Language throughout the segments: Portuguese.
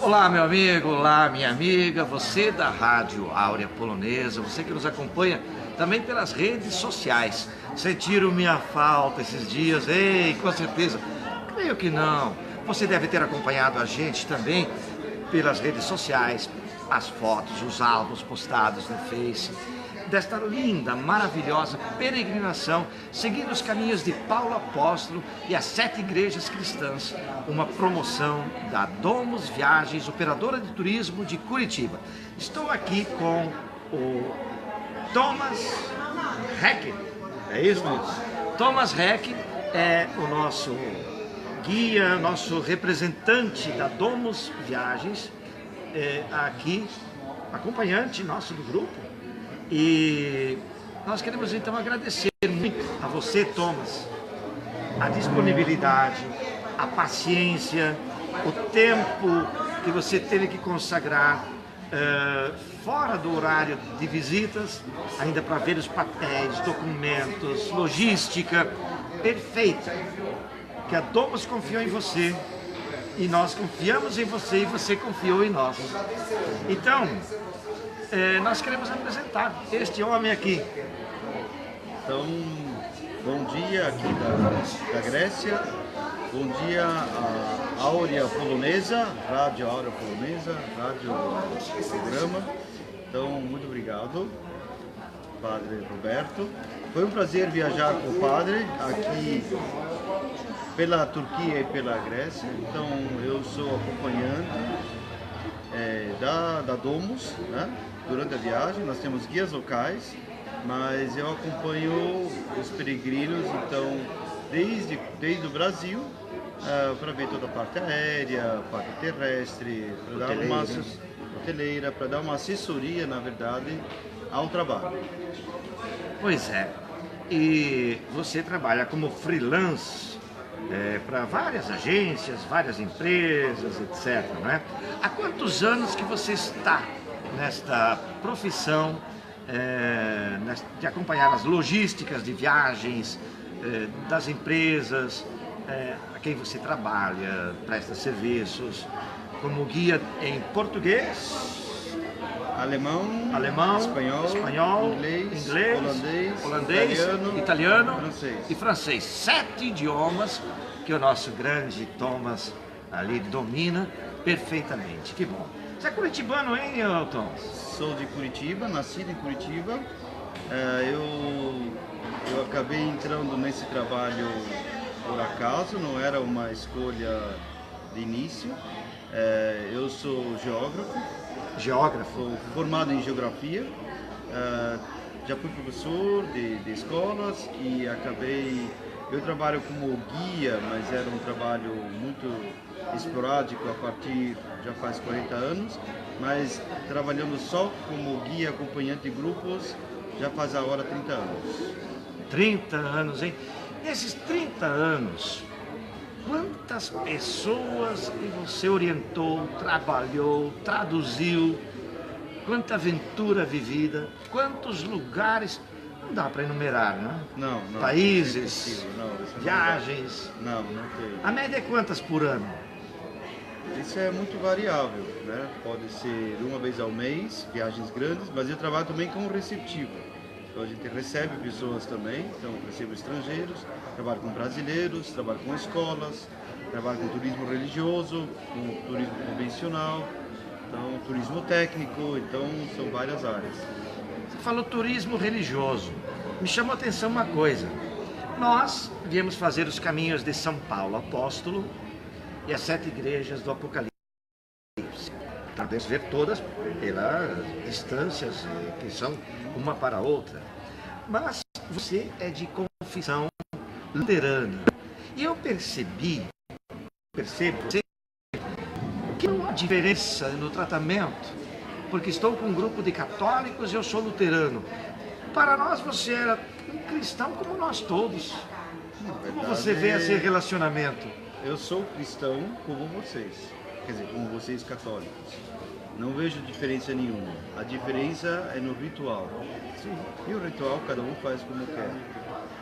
Olá, meu amigo, olá, minha amiga, você da Rádio Áurea Polonesa, você que nos acompanha também pelas redes sociais. Sentiram minha falta esses dias? Ei, com certeza. Creio que não. Você deve ter acompanhado a gente também pelas redes sociais, as fotos, os álbuns postados no Face, desta linda, maravilhosa peregrinação, seguindo os caminhos de Paulo Apóstolo e as 7 igrejas cristãs, uma promoção da Domus Viagens, operadora de turismo de Curitiba. Estou aqui com o Thomas Heck, é isso, Luiz? Thomas Heck é o nosso guia, nosso representante da Domus Viagens, aqui, acompanhante nosso do grupo. E nós queremos então agradecer muito a você, Thomas, a disponibilidade, a paciência, o tempo que você teve que consagrar fora do horário de visitas, ainda para ver os papéis, documentos, logística perfeita, que a Domus confiou em você e nós confiamos em você e você confiou em nós. Então, nós queremos apresentar este homem aqui. Então, bom dia aqui da Grécia, bom dia à Áurea Polonesa, Rádio Áurea Polonesa, Rádio Programa. Então, muito obrigado, Padre Roberto. Foi um prazer viajar com o Padre aqui pela Turquia e pela Grécia. Então, eu sou acompanhante da Domus, né? Durante a viagem nós temos guias locais, mas eu acompanho os peregrinos, então desde o Brasil para ver toda a parte aérea, parte terrestre, para dar uma hoteleira, para dar uma assessoria, na verdade, ao trabalho. Pois é, e você trabalha como freelance para várias agências, várias empresas, etc. Né? Há quantos anos que você está nesta profissão de acompanhar as logísticas de viagens das empresas a quem você trabalha, presta serviços, como guia em português, alemão, espanhol, inglês, holandês, italiano e francês. 7 idiomas que o nosso grande Thomas ali domina perfeitamente. Que bom. Você é curitibano, hein, Thomas? Sou de Curitiba, nascido em Curitiba. Eu acabei entrando nesse trabalho por acaso, não era uma escolha de início. Eu sou geógrafo, formado em geografia. Já fui professor de escolas e eu trabalho como guia, mas era um trabalho muito esporádico já faz 40 anos, mas trabalhando só como guia acompanhante de grupos já faz agora 30 anos. 30 anos, hein? Nesses 30 anos, quantas pessoas que você orientou, trabalhou, traduziu, quanta aventura vivida, quantos lugares, não dá para enumerar, né? Não. Países, viagens. Não tem. A média é quantas por ano? Isso é muito variável, né? Pode ser uma vez ao mês, viagens grandes, mas eu trabalho também como receptivo. Então a gente recebe pessoas também, então recebo estrangeiros, trabalho com brasileiros, trabalho com escolas, trabalho com turismo religioso, com turismo convencional, então turismo técnico, então são várias áreas. Você falou turismo religioso. Me chamou a atenção uma coisa. Nós viemos fazer os caminhos de São Paulo Apóstolo e as 7 igrejas do Apocalipse. Podemos ver todas pelas distâncias que são uma para a outra. Mas você é de confissão luterana. E eu percebo que não há diferença no tratamento, porque estou com um grupo de católicos e eu sou luterano. Para nós você era um cristão como nós todos. Como você vê esse relacionamento? Eu sou cristão como vocês, quer dizer, como vocês católicos. Não vejo diferença nenhuma. A diferença é no ritual. Sim. E o ritual cada um faz como quer.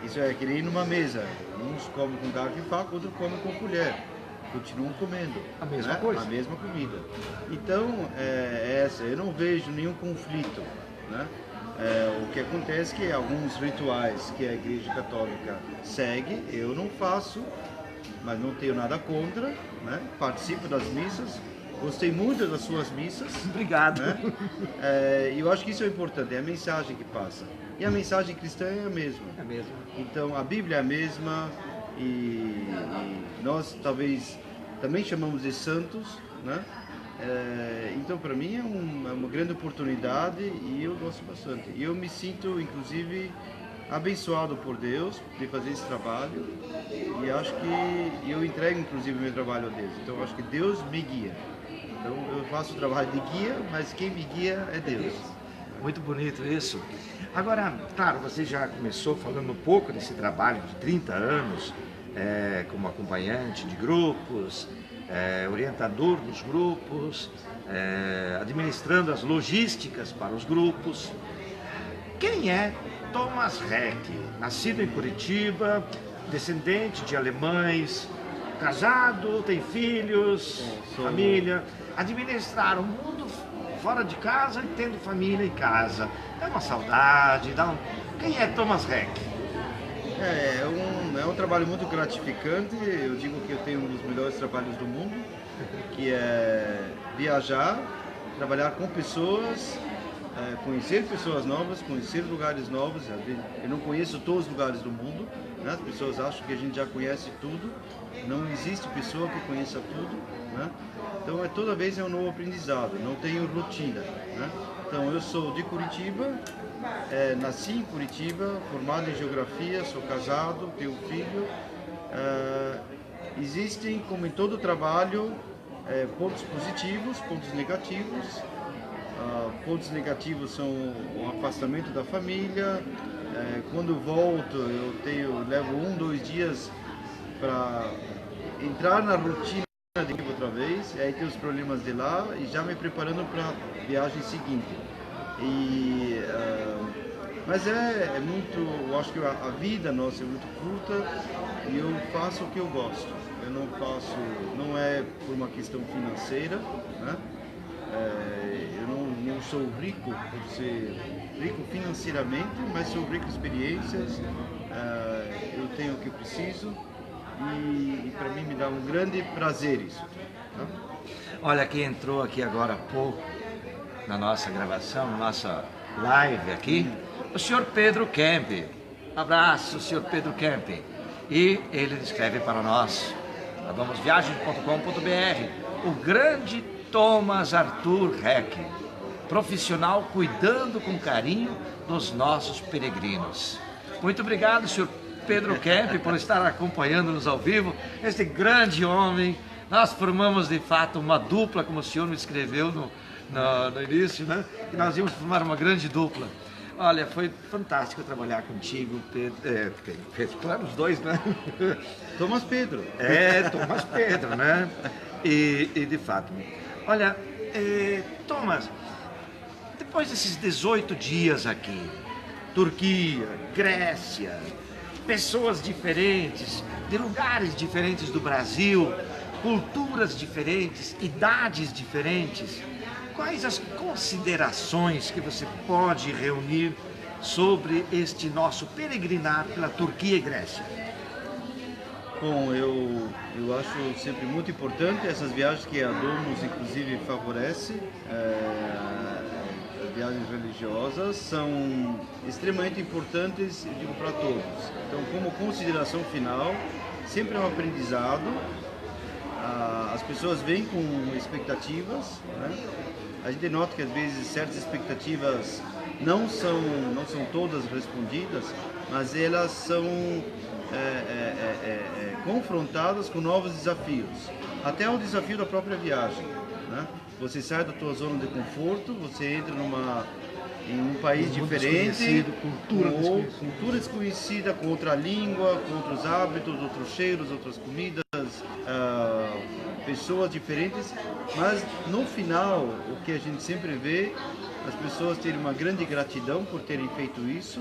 Isso é que nem numa mesa. Uns comem com garfo e faca, outros comem com colher. continuam comendo a mesma coisa, a mesma comida. Então, eu não vejo nenhum conflito, né? O que acontece é que alguns rituais que a Igreja Católica segue, eu não faço, mas não tenho nada contra, né? Participo das missas, gostei muito das suas missas. Obrigado. Né? Eu acho que isso é importante, é a mensagem que passa. E a mensagem cristã é a mesma. É mesmo. Então, a Bíblia é a mesma e nós talvez também chamamos de santos, né? Então, para mim, é uma grande oportunidade e eu gosto bastante. E eu me sinto, inclusive, abençoado por Deus de fazer esse trabalho e acho que eu entrego, inclusive, meu trabalho a Deus. Então, eu acho que Deus me guia. Então, eu faço o trabalho de guia, mas quem me guia é Deus. Muito bonito isso. Agora, claro, você já começou falando um pouco desse trabalho de 30 anos, como acompanhante de grupos, orientador dos grupos, administrando as logísticas para os grupos. Quem é Thomas Heck? Nascido em Curitiba, descendente de alemães, casado, tem filhos, família, administrar o mundo fora de casa e tendo família em casa. Dá uma saudade, Quem é Thomas Heck? É um trabalho muito gratificante. Eu digo que eu tenho um dos melhores trabalhos do mundo, que é viajar, trabalhar com pessoas, conhecer pessoas novas, conhecer lugares novos. Eu não conheço todos os lugares do mundo, né? As pessoas acham que a gente já conhece tudo. Não existe pessoa que conheça tudo, né? Então toda vez é um novo aprendizado, não tenho rotina, né? Então eu sou de Curitiba, nasci em Curitiba, formado em geografia, sou casado, tenho filho. Existem, como em todo trabalho, pontos positivos, pontos negativos. Pontos negativos são o afastamento da família. Quando volto, eu levo 2 dias para entrar na rotina de outra vez, aí tem os problemas de lá e já me preparando para a viagem seguinte. Mas é muito, eu acho que a vida nossa é muito curta e eu faço o que eu gosto. Eu não faço, não é por uma questão financeira, né? Eu não sou rico por ser rico financeiramente, mas sou rico em experiências. Eu tenho o que preciso e para mim me dá um grande prazer isso. Tá? Olha, quem entrou aqui agora há pouco na nossa gravação, na nossa live aqui, o senhor Pedro Kemp. Abraço, senhor Pedro Kemp. E ele escreve para nós, vamosviagens.com.br, o grande Thomas Arthur Heck, profissional cuidando com carinho dos nossos peregrinos. Muito obrigado, senhor Pedro Kemp, por estar acompanhando-nos ao vivo. Este grande homem, nós formamos de fato uma dupla, como o senhor me escreveu no início, né? Que nós íamos formar uma grande dupla. Olha, foi fantástico trabalhar contigo, Pedro, claro, os dois, né? Thomas Pedro. Thomas Pedro, né? E de fato, olha, Thomas, depois desses 18 dias aqui, Turquia, Grécia, pessoas diferentes, de lugares diferentes do Brasil, culturas diferentes, idades diferentes, quais as considerações que você pode reunir sobre este nosso peregrinar pela Turquia e Grécia? Bom, eu acho sempre muito importante essas viagens que a Domus, inclusive, favorece. Viagens religiosas são extremamente importantes, eu digo, para todos. Então, como consideração final, sempre é um aprendizado. As pessoas vêm com expectativas, né? A gente nota que às vezes certas expectativas não são todas respondidas, mas elas são confrontadas com novos desafios, até o desafio da própria viagem, né? Você sai da tua zona de conforto, você entra em um país diferente, cultura desconhecida, com outra língua, com outros hábitos, outros cheiros, outras comidas, pessoas diferentes, mas no final o que a gente sempre vê, as pessoas terem uma grande gratidão por terem feito isso.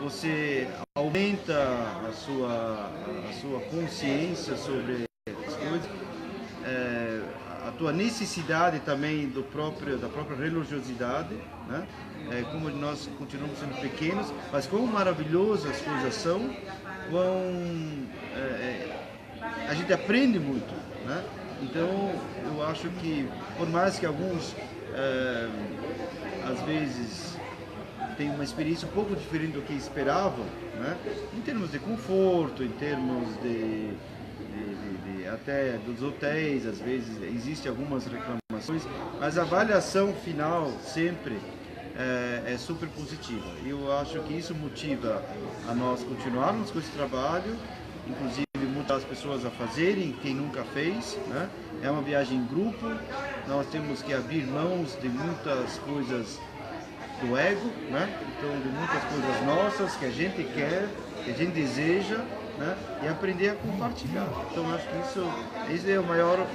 Você aumenta a sua consciência sobre as coisas. A tua necessidade também da própria religiosidade, né? Como nós continuamos sendo pequenos, mas quão maravilhosas as coisas são, a gente aprende muito, né? Então eu acho que por mais que alguns às vezes tenham uma experiência um pouco diferente do que esperavam, né? Em termos de conforto, em termos até dos hotéis, às vezes existem algumas reclamações, mas a avaliação final sempre é super positiva. E eu acho que isso motiva a nós continuarmos com esse trabalho, inclusive motivar as pessoas a fazerem, quem nunca fez, né? É uma viagem em grupo, nós temos que abrir mãos de muitas coisas do ego, né? Então de muitas coisas nossas que a gente quer, que a gente deseja, né? E aprender a compartilhar. Então acho que esse é o maior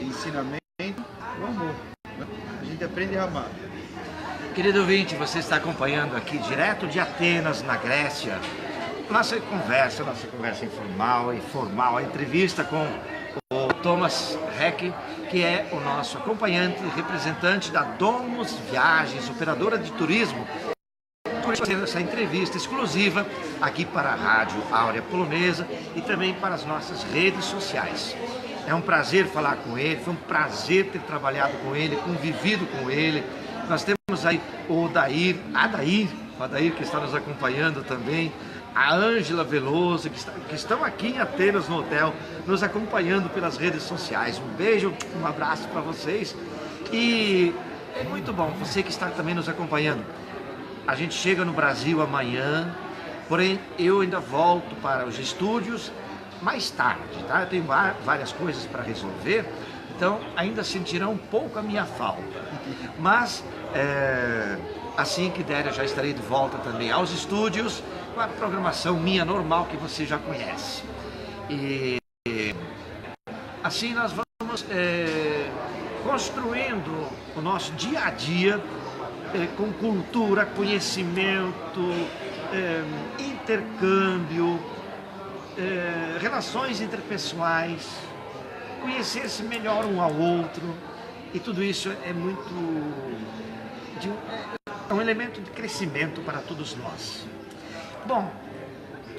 ensinamento, o amor, né? A gente aprende a amar. Querido ouvinte, você está acompanhando aqui direto de Atenas, na Grécia, nossa conversa informal e formal, a entrevista com o Thomas Heck, que é o nosso acompanhante e representante da Domus Viagens, operadora de turismo, fazendo essa entrevista exclusiva aqui para a Rádio Áurea Polonesa e também para as nossas redes sociais. É um prazer falar com ele, foi um prazer ter trabalhado com ele, convivido com ele. Nós temos aí o Adair que está nos acompanhando também, a Ângela Veloso, que estão aqui em Atenas no hotel, nos acompanhando pelas redes sociais. Um beijo, um abraço para vocês e é muito bom você que está também nos acompanhando. A gente chega no Brasil amanhã, porém eu ainda volto para os estúdios mais tarde, tá? Eu tenho várias coisas para resolver, então ainda sentirão um pouco a minha falta. Mas assim que der eu já estarei de volta também aos estúdios, com a programação minha normal que você já conhece. E assim nós vamos construindo o nosso dia a dia com cultura, conhecimento, intercâmbio, relações interpessoais, conhecer-se melhor um ao outro, e tudo isso é um elemento de crescimento para todos nós. Bom,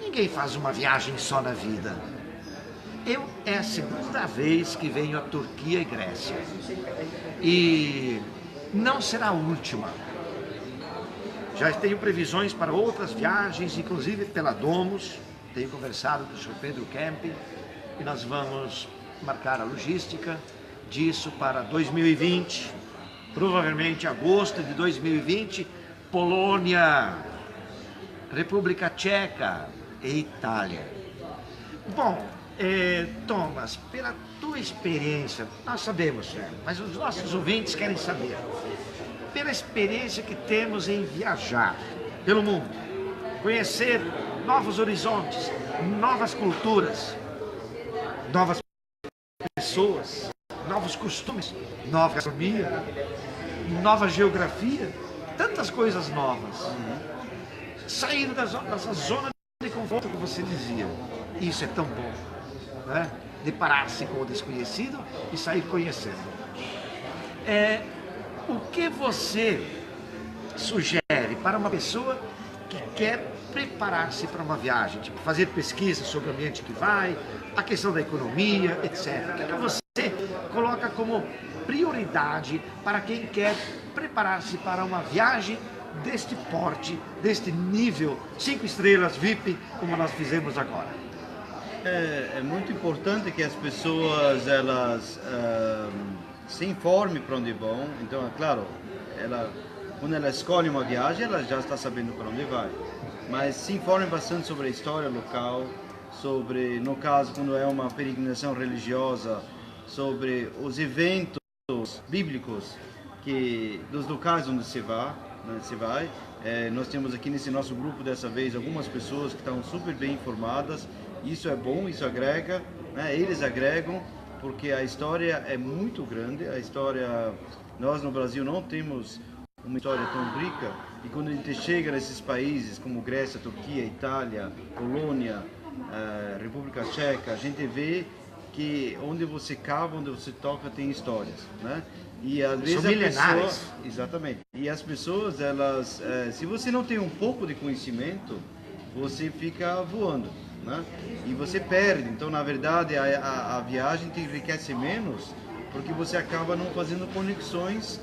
ninguém faz uma viagem só na vida. É a segunda vez que venho à Turquia e Grécia. E não será a última. Já tenho previsões para outras viagens, inclusive pela Domus. Tenho conversado com o Sr. Pedro Camping e nós vamos marcar a logística disso para 2020. Provavelmente agosto de 2020, Polônia, República Tcheca e Itália. Bom, Thomas, pela tua experiência, nós sabemos, mas os nossos ouvintes querem saber, pela experiência que temos em viajar pelo mundo, conhecer novos horizontes, novas culturas, novas pessoas, novos costumes, nova gastronomia, nova geografia, tantas coisas novas. Sair dessa zona de conforto que você dizia, isso é tão bom, né? Deparar-se com o desconhecido e sair conhecendo. O que você sugere para uma pessoa que quer preparar-se para uma viagem, tipo fazer pesquisa sobre o ambiente que vai, a questão da economia, etc. O que você coloca como prioridade para quem quer preparar-se para uma viagem deste porte, deste nível 5 estrelas VIP, como nós fizemos agora? É muito importante que as pessoas se informem para onde vão. Então, é claro, quando ela escolhe uma viagem, ela já está sabendo para onde vai. Mas se informe bastante sobre a história local, sobre, no caso, quando é uma peregrinação religiosa, sobre os eventos bíblicos dos locais onde se vai. Nós temos aqui nesse nosso grupo dessa vez algumas pessoas que estão super bem informadas. Isso é bom, isso agrega, né? Eles agregam, porque a história é muito grande. Nós no Brasil não temos uma história tão rica, e quando a gente chega nesses países como Grécia, Turquia, Itália, Polônia, República Tcheca, a gente vê que onde você cava, onde você toca, tem histórias, né? E às vezes São milenares. exatamente. E as pessoas, elas, se você não tem um pouco de conhecimento, você fica voando, né? E você perde. Então, na verdade, a viagem te enriquece menos, porque você acaba não fazendo conexões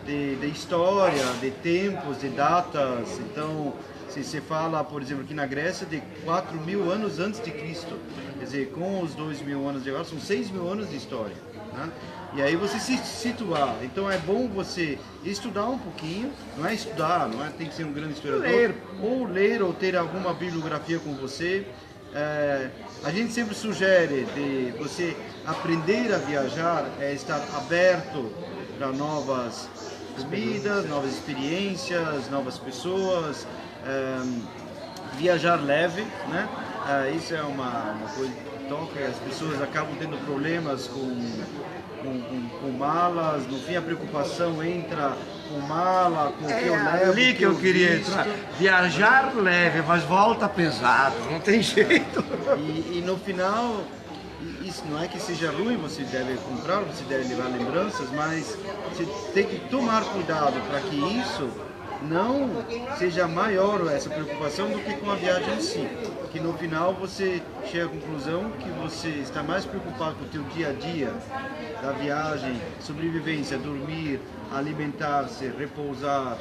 de história, de tempos, de datas. Então, se você fala, por exemplo, aqui na Grécia, de 4.000 anos antes de Cristo, quer dizer, com os 2.000 anos de agora, são 6.000 anos de história, né? E aí você se situar. Então é bom você estudar um pouquinho, não é estudar, não é tem que ser um grande historiador, ler ou ter alguma bibliografia com você. A gente sempre sugere de você aprender a viajar, estar aberto para novas comidas, novas experiências, novas pessoas, viajar leve, né? Isso é uma coisa que toca, as pessoas acabam tendo problemas com malas, no fim a preocupação entra com mala, com o que eu levo, ali que eu queria entrar. Viajar leve, mas volta pesado, não tem jeito. E no final, isso não é que seja ruim, você deve comprar, você deve levar lembranças, mas você tem que tomar cuidado para que isso não seja maior essa preocupação do que com a viagem em si. Que no final você chega à conclusão que você está mais preocupado com o teu dia a dia da viagem, sobrevivência, dormir, alimentar-se, repousar,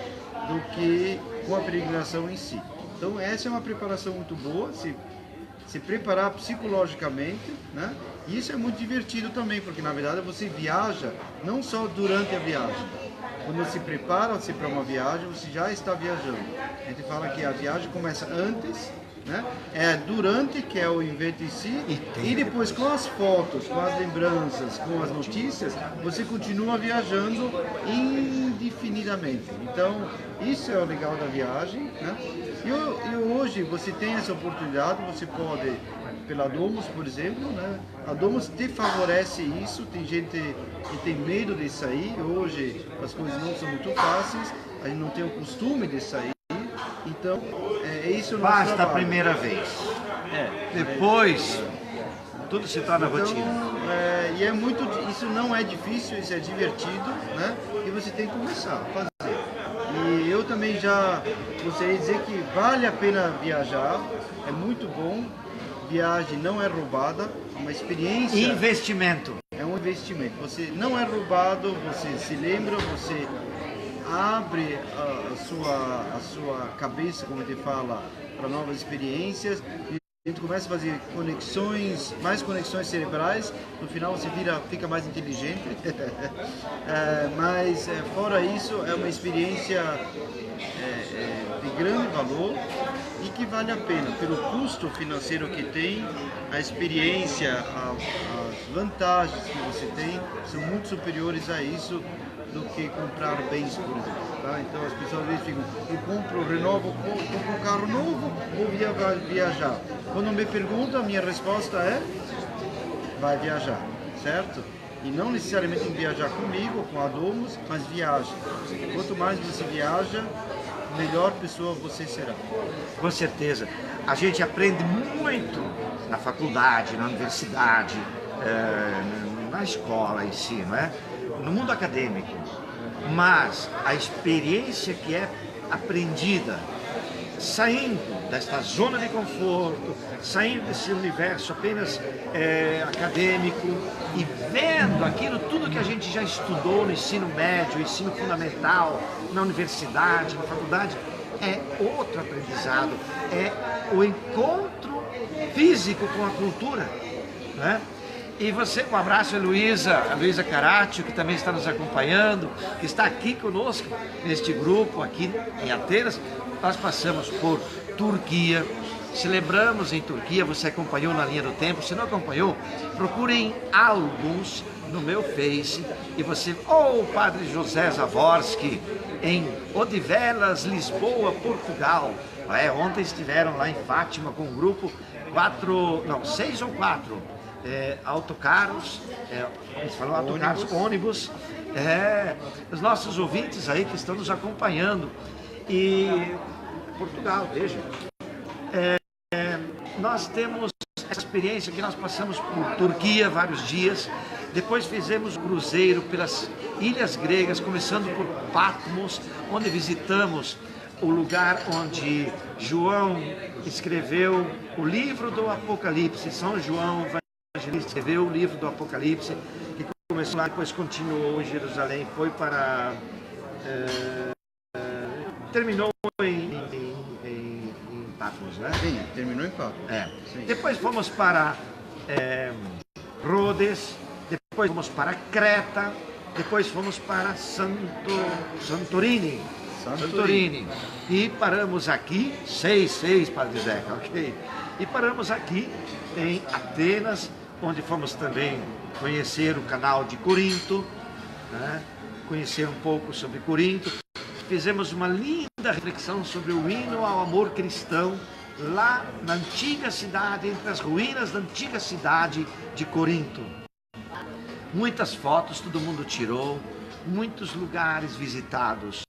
do que com a peregrinação em si. Então essa é uma preparação muito boa, se preparar psicologicamente, né? E isso é muito divertido também, porque na verdade você viaja não só durante a viagem. Quando você se prepara para uma viagem, você já está viajando. A gente fala que a viagem começa antes, né? É durante, que é o evento em si, e depois com as fotos, com as lembranças, com as notícias, você continua viajando indefinidamente. Então, isso é o legal da viagem, né? E hoje você tem essa oportunidade, você pode, pela Domus, por exemplo, né? A Domus te favorece isso, tem gente que tem medo de sair, hoje as coisas não são muito fáceis, a gente não tem o costume de sair, então é isso o nosso Basta trabalho. a primeira vez. Depois, tudo se torna rotina. E é muito, isso não é difícil, isso é divertido, né? E você tem que começar a fazer. E eu também já gostaria de dizer que vale a pena viajar, é muito bom. Viagem não é roubada, é uma experiência. Investimento. É um investimento. Você não é roubado, você se lembra, você abre a sua cabeça, como a gente fala, para novas experiências. A gente começa a fazer conexões, mais conexões cerebrais, no final você fica mais inteligente. Mas fora isso, é uma experiência de grande valor e que vale a pena, pelo custo financeiro que tem, a experiência, as vantagens que você tem são muito superiores a isso do que comprar bens, por exemplo. Tá? Então as pessoas às vezes ficam, renovo, compro um carro novo ou viajar. Quando me perguntam, a minha resposta é, vai viajar, certo? E não necessariamente viajar comigo ou com a Domus, mas viaja. Quanto mais você viaja, melhor pessoa você será. Com certeza. A gente aprende muito na faculdade, na universidade, na escola em si, não é? No mundo acadêmico. Mas a experiência que é aprendida saindo desta zona de conforto, saindo desse universo apenas acadêmico e vendo aquilo, tudo que a gente já estudou no ensino médio, ensino fundamental, na universidade, na faculdade, é outro aprendizado, é o encontro físico com a cultura, né? E você, um abraço a Luísa Caratio, que também está nos acompanhando, que está aqui conosco, neste grupo aqui em Atenas. Nós passamos por Turquia, celebramos em Turquia, você acompanhou na linha do tempo, se não acompanhou, procurem álbuns no meu Face, e você, ou o Padre José Zaworski, em Odivelas, Lisboa, Portugal. Ontem estiveram lá em Fátima com um grupo, 6 ou 4 autocarros, autocarros, ônibus, os nossos ouvintes aí que estão nos acompanhando. E Portugal, veja, nós temos essa experiência que nós passamos por Turquia vários dias, depois fizemos um cruzeiro pelas ilhas gregas, começando por Patmos, onde visitamos o lugar onde João escreveu o livro do Apocalipse. São João Evangelista escreveu o livro do Apocalipse, que começou lá, depois continuou em Jerusalém, foi para... terminou em Patmos, né? Sim, terminou em Patmos. Depois fomos para Rhodes, depois fomos para Creta, depois fomos para Santorini. E paramos aqui, seis, Padre Zeca, ok? E paramos aqui em Atenas, onde fomos também conhecer o canal de Corinto, né? Conhecer um pouco sobre Corinto. Fizemos uma linda reflexão sobre o hino ao amor cristão, lá na antiga cidade, entre as ruínas da antiga cidade de Corinto. Muitas fotos todo mundo tirou, muitos lugares visitados.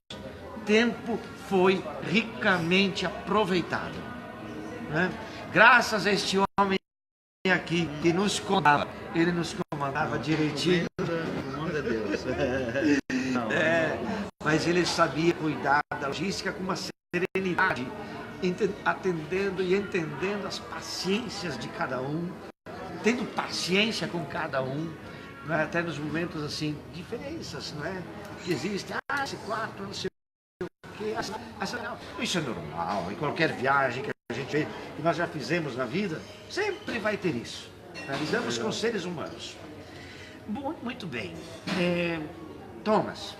O tempo foi ricamente aproveitado, né? Graças a este homem aqui que nos comandava, ele nos comandava direitinho. Manda Deus. Mas ele sabia cuidar da logística com uma serenidade, atendendo e entendendo as paciências de cada um, tendo paciência com cada um, né? Até nos momentos assim, diferenças, não é? Que existem, esse quarto, não sei o que, isso é normal, em qualquer viagem que a gente vê, que nós já fizemos na vida, sempre vai ter isso. Lidamos com seres humanos. Muito bem. Thomas,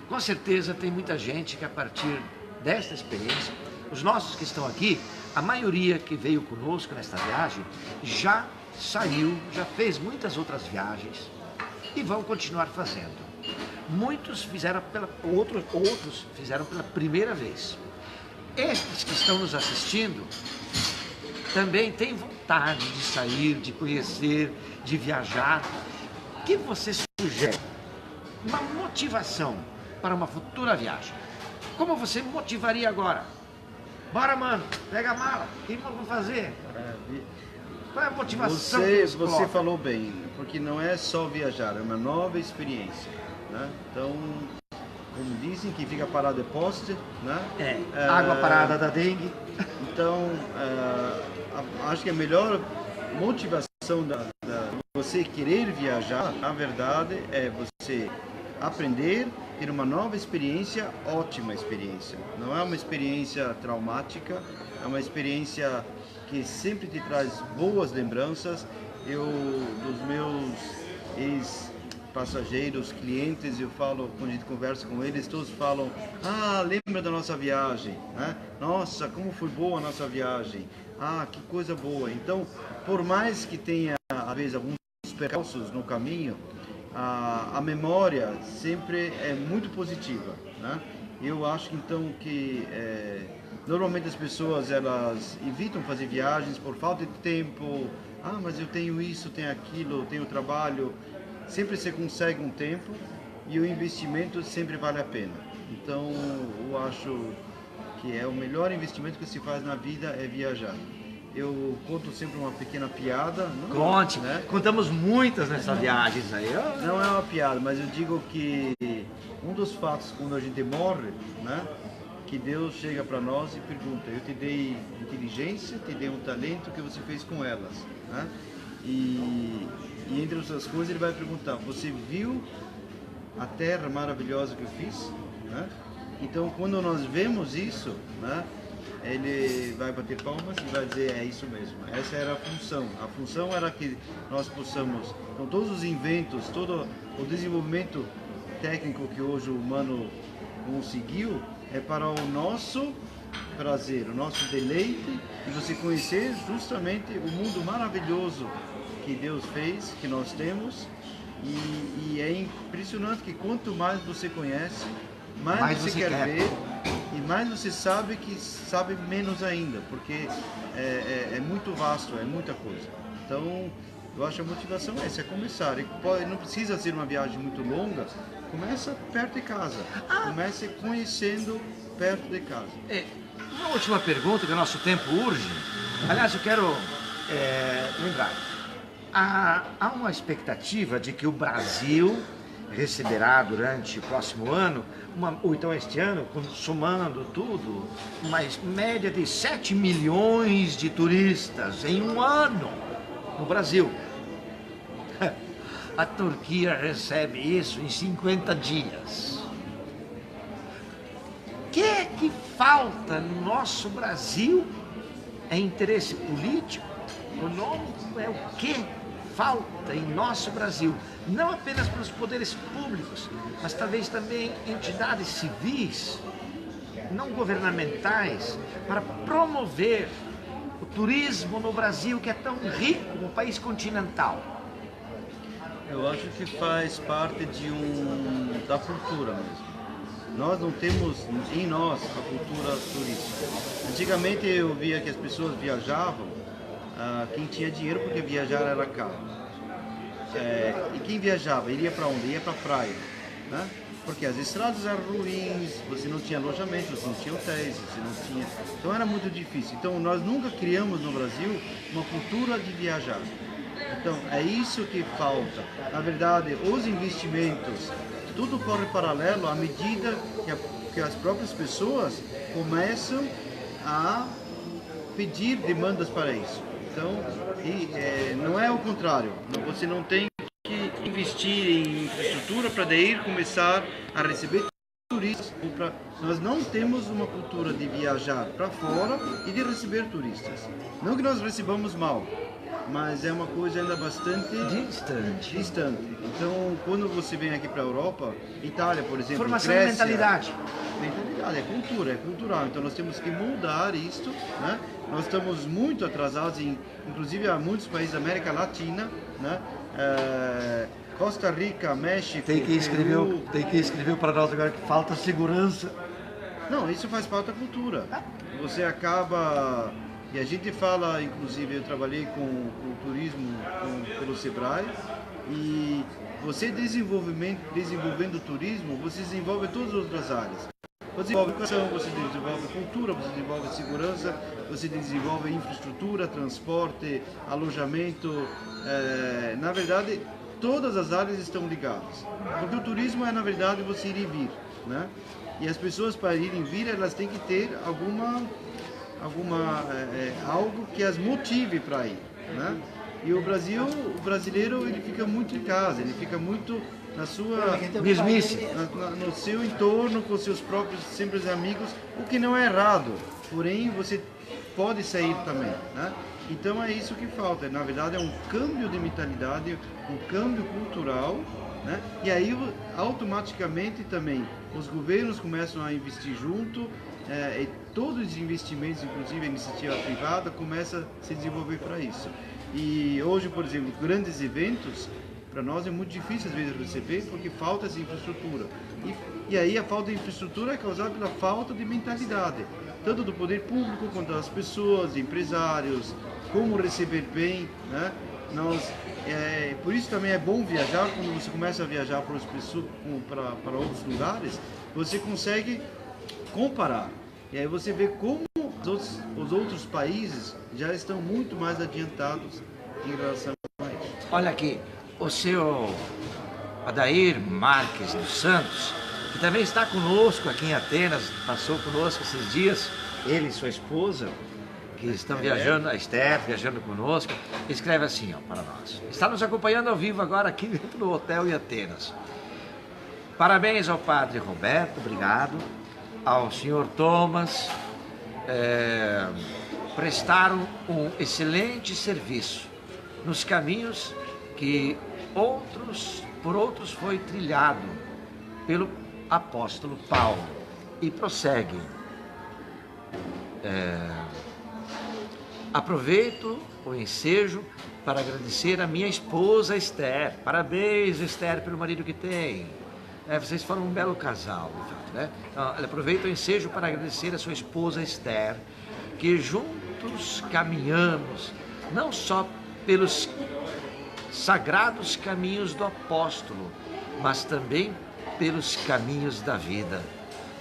com certeza tem muita gente que a partir desta experiência, os nossos que estão aqui, a maioria que veio conosco nesta viagem, já saiu, já fez muitas outras viagens e vão continuar fazendo. Muitos fizeram outros fizeram pela primeira vez. Estes que estão nos assistindo também têm vontade de sair, de conhecer, de viajar. O que você sugere? Uma motivação para uma futura viagem. Como você motivaria agora? Bora, mano, pega a mala, o que vamos fazer? Qual é a motivação que você falou bem, porque não é só viajar, é uma nova experiência, né? Então, como dizem, que fica parado é poste, né? Água parada da dengue. Então, acho que a melhor motivação de você querer viajar, na verdade, é você aprender, ter uma nova experiência, ótima experiência. Não é uma experiência traumática, é uma experiência que sempre te traz boas lembranças. Dos meus ex-passageiros, clientes, eu falo, quando a gente conversa com eles, todos falam, lembra da nossa viagem, né? Nossa, como foi boa a nossa viagem, que coisa boa. Então, por mais que tenha, às vezes, alguns percalços no caminho, a memória sempre é muito positiva, né? Eu acho então que normalmente as pessoas elas evitam fazer viagens por falta de tempo. Mas eu tenho isso, tenho aquilo, tenho trabalho. Sempre você consegue um tempo e o investimento sempre vale a pena. Então eu acho que é o melhor investimento que se faz na vida é viajar. Eu conto sempre uma pequena piada. Conte, né? Contamos muitas nessas viagens aí. Não é uma piada, mas eu digo que um dos fatos quando a gente morre, né? Que Deus chega para nós e pergunta, eu te dei inteligência, te dei um talento, o que você fez com elas, né? E entre outras coisas ele vai perguntar, você viu a terra maravilhosa que eu fiz, né? Então quando nós vemos isso, né? Ele vai bater palmas e vai dizer, é isso mesmo, essa era a função. A função era que nós possamos, com todos os inventos, todo o desenvolvimento técnico que hoje o humano conseguiu, é para o nosso prazer, o nosso deleite, e você conhecer justamente o mundo maravilhoso que Deus fez, que nós temos, e é impressionante que quanto mais você conhece, mais você quer ver, e mais você sabe que sabe menos ainda, porque é muito vasto, é muita coisa. Então, eu acho que a motivação é essa, é começar. Não precisa ser uma viagem muito longa, começa perto de casa, comece conhecendo perto de casa. Uma última pergunta, que o nosso tempo urge. Aliás, eu quero lembrar, há uma expectativa de que o Brasil receberá durante o próximo ano, ou então este ano, somando tudo, uma média de 7 milhões de turistas em um ano no Brasil. A Turquia recebe isso em 50 dias. O que falta no nosso Brasil é interesse político, econômico, é o que falta em nosso Brasil, não apenas para os poderes públicos, mas talvez também entidades civis, não governamentais, para promover o turismo no Brasil, que é tão rico, um país continental. Eu acho que faz parte da cultura mesmo. Nós não temos em nós a cultura turística. Antigamente eu via que as pessoas viajavam, quem tinha dinheiro, porque viajar era caro. E quem viajava, iria para onde? Ia para a praia, né? Porque as estradas eram ruins, você não tinha alojamento, você não tinha hotéis, você não tinha... Então era muito difícil. Então nós nunca criamos no Brasil uma cultura de viajar. Então é isso que falta. Na verdade, os investimentos, tudo corre paralelo à medida que as próprias pessoas começam a pedir demandas para isso. Então, não é o contrário. Você não tem que investir em infraestrutura para daí começar a receber turistas. Nós não temos uma cultura de viajar para fora e de receber turistas. Não que nós recebamos mal, mas é uma coisa ainda bastante distante. Então, quando você vem aqui para a Europa, Itália, por exemplo, formação Grécia, de mentalidade, é cultura, é cultural. Então nós temos que mudar isto, né? Nós estamos muito atrasados, inclusive há muitos países da América Latina, né? Costa Rica, México, tem que escrever para nós agora que falta segurança. Não, isso faz parte da cultura. Você acaba... E a gente fala, inclusive, eu trabalhei com turismo pelo Sebrae, e você desenvolvendo o turismo, você desenvolve todas as outras áreas. Você desenvolve educação, você desenvolve cultura, você desenvolve segurança, você desenvolve infraestrutura, transporte, alojamento. Na verdade, todas as áreas estão ligadas. Porque o turismo é, na verdade, você ir e vir, né? E as pessoas, para irem e vir, elas têm que ter algo que as motive para ir, né? E o brasileiro, ele fica muito em casa, ele fica muito na sua mesmice, no seu entorno, com seus próprios sempre amigos, o que não é errado, porém você pode sair também, né? Então é isso que falta, na verdade é um câmbio de mentalidade, um câmbio cultural, né? E aí automaticamente também os governos começam a investir junto, e todos os investimentos, inclusive a iniciativa privada, começa a se desenvolver para isso. E hoje, por exemplo, grandes eventos, para nós é muito difícil às vezes receber, porque falta essa infraestrutura. E aí a falta de infraestrutura é causada pela falta de mentalidade, tanto do poder público quanto das pessoas, empresários, como receber bem, né? Por isso também é bom viajar. Quando você começa a viajar para outros lugares, você consegue comparar. E aí você vê como os outros países já estão muito mais adiantados em relação a isso. Olha aqui, o seu Adair Marques dos Santos, que também está conosco aqui em Atenas, passou conosco esses dias, ele e sua esposa, que estão viajando, a Esther, viajando conosco, escreve assim, ó, para nós. Está nos acompanhando ao vivo agora aqui dentro do hotel em Atenas. Parabéns ao padre Roberto, obrigado. Ao senhor Thomas, prestaram um excelente serviço nos caminhos que por outros foi trilhado pelo apóstolo Paulo. E prossegue. Aproveito o ensejo para agradecer a minha esposa Esther. Parabéns, Esther, pelo marido que tem. Vocês foram um belo casal, né? Então, aproveito o ensejo para agradecer a sua esposa Esther, que juntos caminhamos, não só pelos sagrados caminhos do apóstolo, mas também pelos caminhos da vida.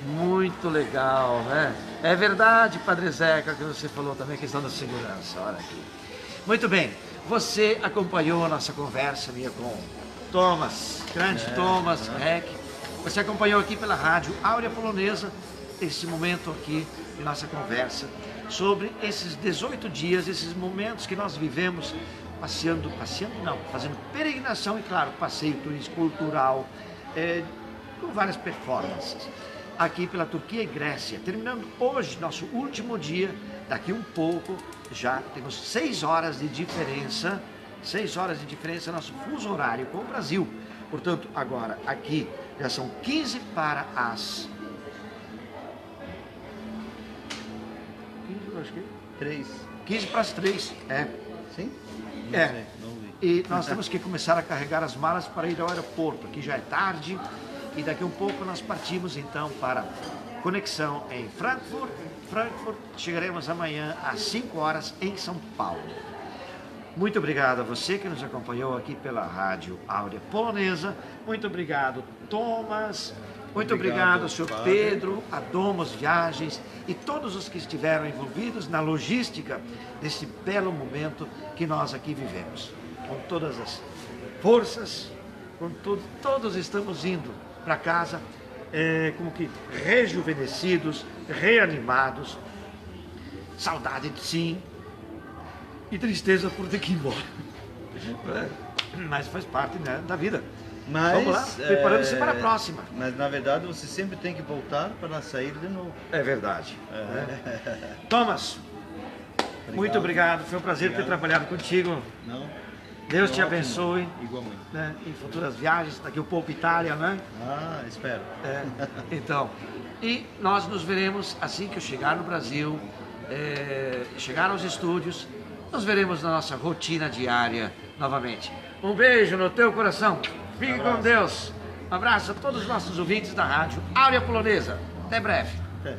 Muito legal, né? É verdade, Padre Zeca, que você falou também, a questão da segurança. Olha aqui. Muito bem, você acompanhou a nossa conversa minha com Thomas, grande Thomas Heck. Você acompanhou aqui pela rádio Áurea Polonesa esse momento aqui de nossa conversa sobre esses 18 dias, esses momentos que nós vivemos fazendo peregrinação e, claro, passeio turístico cultural, com várias performances, aqui pela Turquia e Grécia, terminando hoje, nosso último dia, daqui um pouco, já temos 6 horas de diferença, nosso fuso horário com o Brasil, portanto, agora, aqui, já são 15 para as... 15 para as 3, Sim? É. Sei, não vi. E nós temos que começar a carregar as malas para ir ao aeroporto. Aqui já é tarde e daqui a um pouco nós partimos então para conexão em Frankfurt. Chegaremos amanhã às 5 horas em São Paulo. Muito obrigado a você que nos acompanhou aqui pela rádio Áurea Polonesa. Muito obrigado, Thomas. Muito obrigado, senhor Pedro, a Domos Viagens e todos os que estiveram envolvidos na logística desse belo momento que nós aqui vivemos. Com todas as forças, com tudo, todos estamos indo para casa como que rejuvenescidos, reanimados, saudade sim e tristeza por ter que ir embora. Mas faz parte, né, da vida. Mas, vamos lá, preparando-se para a próxima. Mas na verdade você sempre tem que voltar para sair de novo. É verdade. Thomas, muito obrigado. Foi um prazer ter trabalhado contigo. Não? Deus te Ótimo. abençoe. Igualmente. Né, em futuras viagens, daqui a pouco Itália, né? Ah, espero. Então, e nós nos veremos assim que eu chegar no Brasil, chegar aos estúdios, nos veremos na nossa rotina diária novamente. Um beijo no teu coração. Fique com Deus. Um abraço a todos os nossos ouvintes da rádio Áurea Polonesa. Até breve. Até.